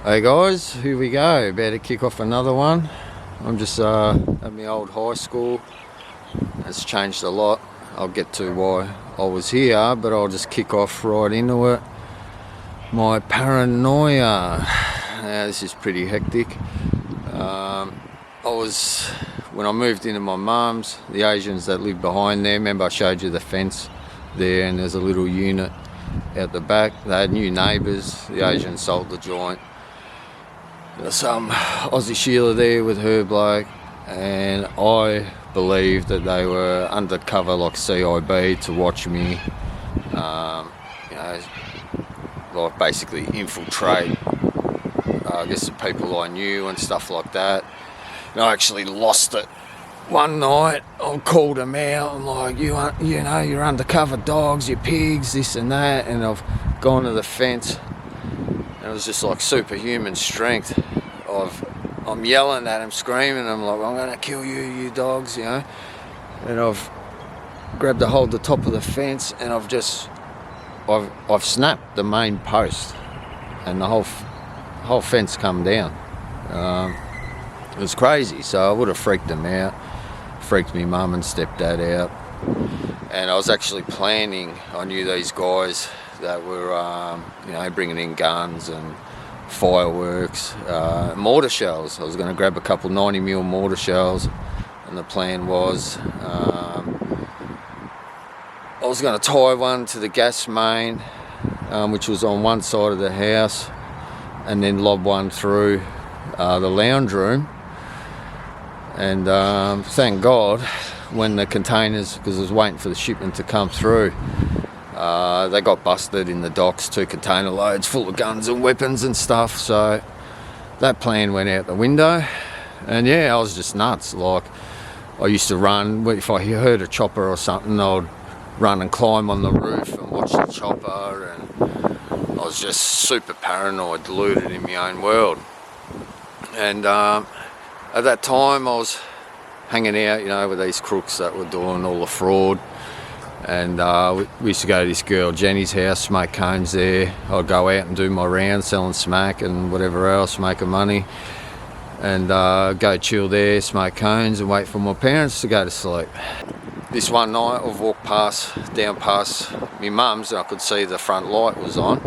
Hey guys, here we go. About to kick off another one. I'm just at my old high school. It's changed a lot. I'll get to why I was here, but I'll just kick off right into it. My paranoia. Now this is pretty hectic. When I moved into my mum's, the Asians that lived behind there, remember I showed you the fence there, and there's a little unit out the back. They had new neighbours. The Asians sold the joint. There's some Aussie Sheila there with her bloke, and I believe that they were undercover like CIB to watch me, like basically infiltrate, I guess the people I knew and stuff like that. And I actually lost it one night. I called them out. I'm like, you're undercover dogs, you pigs, this and that. And I've gone to the fence. And it was just like superhuman strength. I'm yelling at him, screaming. I'm like, I'm gonna kill you, you dogs, And I've grabbed a hold of the top of the fence, and I've snapped the main post, and the whole fence come down. It was crazy, so I would have freaked them out, freaked me mum and stepdad out. And I was actually planning, I knew these guys that were, bringing in guns and fireworks, mortar shells. I was going to grab a couple 90mm mortar shells, and the plan was I was going to tie one to the gas main, which was on one side of the house, and then lob one through the lounge room. And thank God, when the containers, because I was waiting for the shipment to come through, they got busted in the docks, 2 container loads full of guns and weapons and stuff. So that plan went out the window. And yeah, I was just nuts. Like, I used to run, if I heard a chopper or something, I'd run and climb on the roof and watch the chopper. And I was just super paranoid, deluded in my own world. And at that time I was hanging out, with these crooks that were doing all the fraud. And we used to go to this girl Jenny's house, smoke cones there. I'd go out and do my rounds, selling smack and whatever else, making money. And go chill there, smoke cones, and wait for my parents to go to sleep. This one night I've walked down past my mum's, and I could see the front light was on.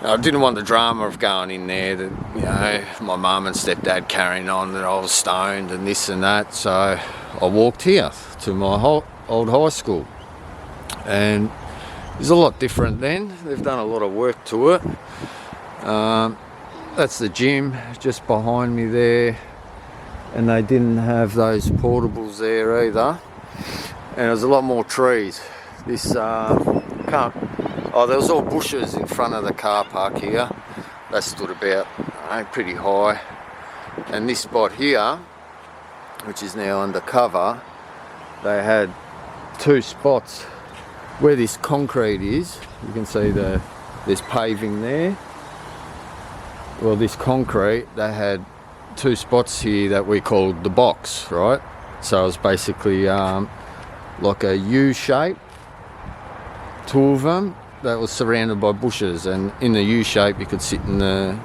I didn't want the drama of going in there, that my mum and stepdad carrying on that I was stoned and this and that. So I walked here to my old high school, and it's a lot different then. They've done a lot of work to it. That's the gym just behind me there, and they didn't have those portables there either. And there's a lot more trees. There was all bushes in front of the car park here. That stood about pretty high. And this spot here, which is now undercover, they had 2 spots where this concrete is. You can see there's paving there. Well, this concrete, they had 2 spots here that we called the box, right? So it was basically like a U shape, 2 of them, that was surrounded by bushes, and in the U shape you could sit on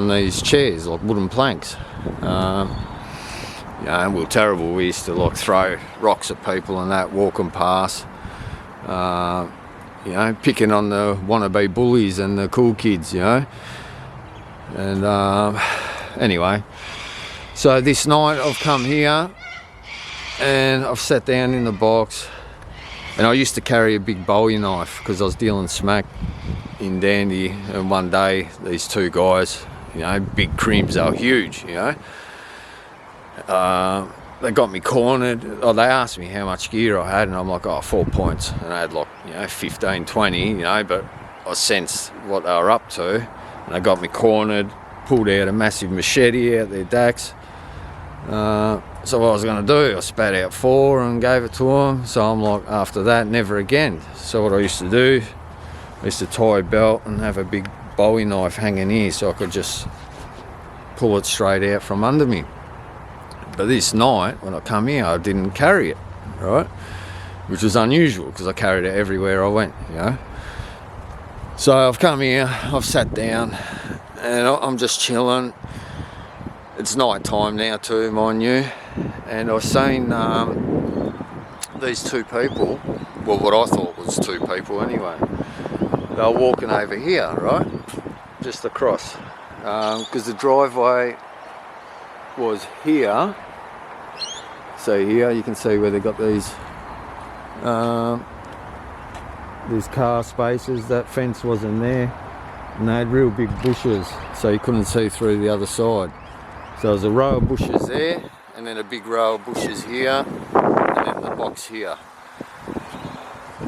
these chairs, like wooden planks. And we were terrible. We used to throw rocks at people and that, walking past, picking on the wannabe bullies and the cool kids, And anyway, so this night I've come here and I've sat down in the box. And I used to carry a big Bowie knife because I was dealing smack in Dandy, and one day these 2 guys, big creams, they were huge, they got me cornered. They asked me how much gear I had, and I'm like, 4 points. And I had 15, 20, but I sensed what they were up to. And they got me cornered, pulled out a massive machete out their dacks. So what I was going to do, I spat out 4 and gave it to them. So I'm like, after that, never again. So what I used to do, I used to tie a belt and have a big Bowie knife hanging here so I could just pull it straight out from under me. But this night, when I come here, I didn't carry it, right? Which was unusual because I carried it everywhere I went, So I've come here, I've sat down, and I'm just chilling. It's night time now too, mind you, and I seen these two people, well, what I thought was two people anyway. They were walking over here, right, just across, because the driveway was here. So here you can see where they got these car spaces. That fence wasn't there, and they had real big bushes, so you couldn't see through the other side. So there's a row of bushes there, and then a big row of bushes here, and then the box here.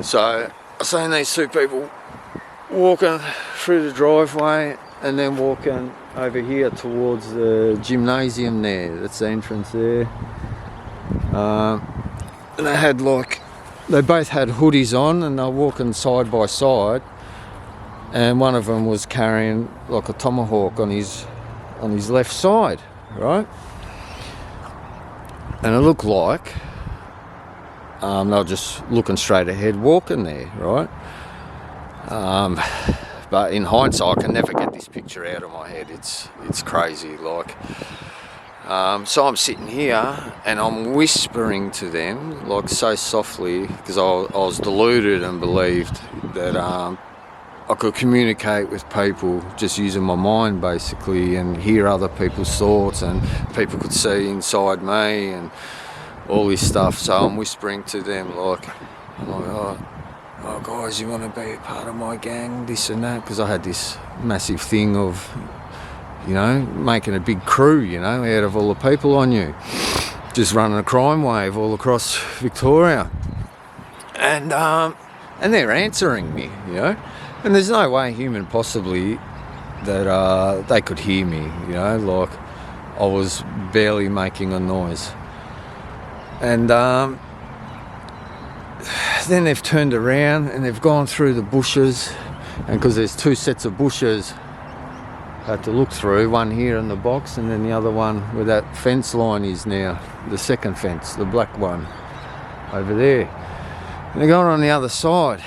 So I've seen these two people walking through the driveway and then walking over here towards the gymnasium there. That's the entrance there. And they both had hoodies on, and they were walking side by side, and one of them was carrying like a tomahawk on his left side, right? And it looked like they were just looking straight ahead, walking there, right? But in hindsight, I can never get this picture out of my head. It's crazy, like. So I'm sitting here and I'm whispering to them, like so softly, because I was deluded and believed that I could communicate with people just using my mind basically, and hear other people's thoughts, and people could see inside me and all this stuff. So I'm whispering to them like, oh guys, you want to be a part of my gang, this and that, because I had this massive thing of, you know, making a big crew, you know, out of all the people I knew, just running a crime wave all across Victoria. And they're answering me, you know, and there's no way human possibly that they could hear me, you know, like I was barely making a noise. And then they've turned around and they've gone through the bushes, and because there's two sets of bushes I had to look through, one here in the box and then the other one where that fence line is now, the second fence, the black one over there. And they're going on the other side,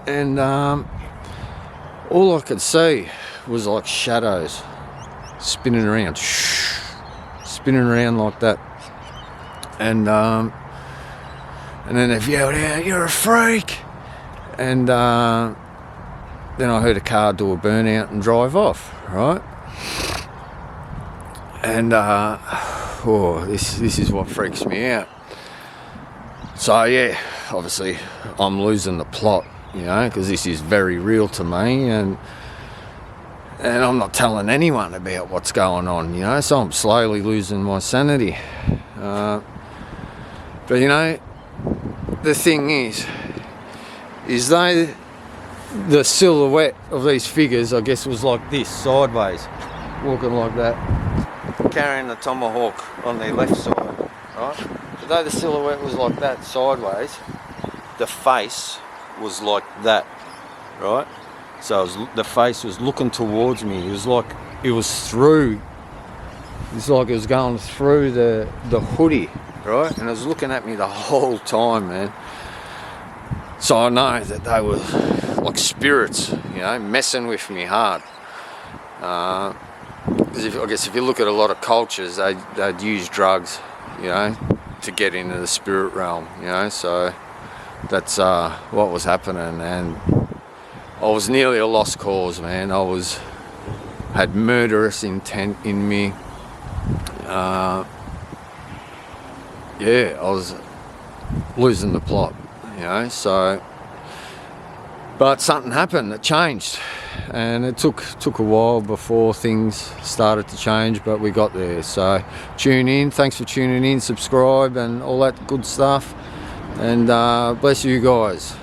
and all I could see was like shadows spinning around like that. And then they've yelled out, "You're a freak!" And then I heard a car door burn out and drive off, right? And this is what freaks me out. So yeah, obviously I'm losing the plot, you know, because this is very real to me, and I'm not telling anyone about what's going on, you know, so I'm slowly losing my sanity. But you know, the thing is the silhouette of these figures, I guess, was like this, sideways, walking like that, carrying the tomahawk on their left side, right? But though the silhouette was like that, sideways, the face was like that, right? So the face was looking towards me. It was like it was through. It's like it was going through the hoodie, right? And it was looking at me the whole time, man. So I know that they were like spirits, you know, messing with me hard. Because I guess if you look at a lot of cultures, they'd use drugs, you know, to get into the spirit realm, you know. So that's what was happening, and I was nearly a lost cause, man. Had murderous intent in me. I was losing the plot, you know. So, but something happened that changed, and it took a while before things started to change, but we got there. So tune in, thanks for tuning in, subscribe and all that good stuff, and bless you guys.